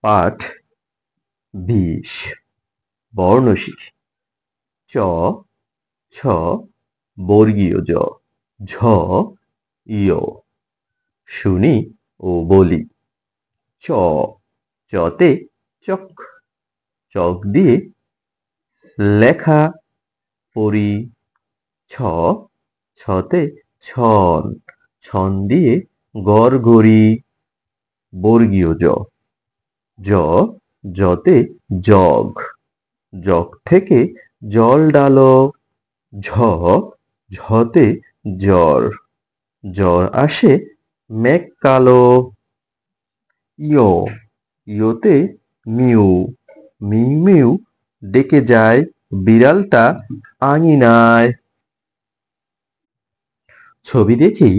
পাঠ 20 বর্ণ শিখি। চ ছ বর্গীয় জ ঝ ইয়। শুনি ও বলি। চ চতে চক, চক দিয়ে লেখা পড়ি। ছ ছতে ছন, ছন দিয়ে গড়গড়ি। বর্গীয় জ জ জতে জগ, জগ থেকে জল ডালো। ঝ ঝতে জ্বর, জ্বর আসে মেঘ কালো। ইয় ইয়তে মিউ, মিউ মিউ ডেকে যায় বিড়ালটা আঙিনায়। ছবি দেখি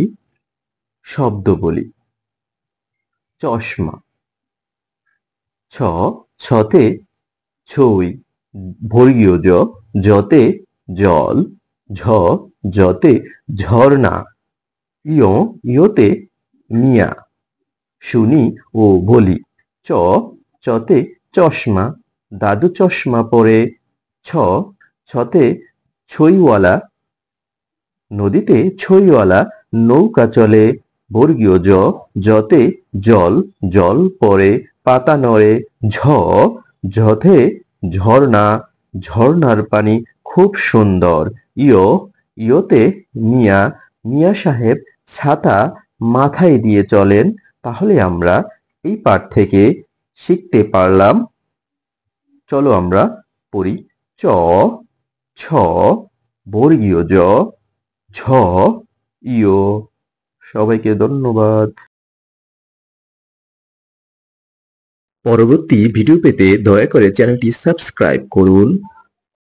শব্দ বলি। চশমা। ছ ছতে ছই, বর্গীয় জ জতে জল। ঝ জতে ঝর্ণা। ইয় ইয়তে মিয়া। শুনি ও বলি। চ চতে চশমা, দাদু চশমা পরে। ছ ছতে ছইওয়ালা, নদীতে ছইওয়ালা নৌকা চলে। বর্গীয় জ জতে জল, জল পড়ে পাতা নড়ে। ঝ ঝতে ঝর্ণা, ঝর্ণার পানি খুব সুন্দর। ইয় ইয়তে মিয়া, মিয়া সাহেব ছাতা মাথায় দিয়ে চলেন। তাহলে আমরা এই পাঠ থেকে শিখতে পারলাম। চলো আমরা পড়ি। চ ছ বর্গীয় জ ঝ ইয়। সবাইকে ধন্যবাদ। পরবর্তী ভিডিও পেতে দয়া করে চ্যানেলটি সাবস্ক্রাইব করুন।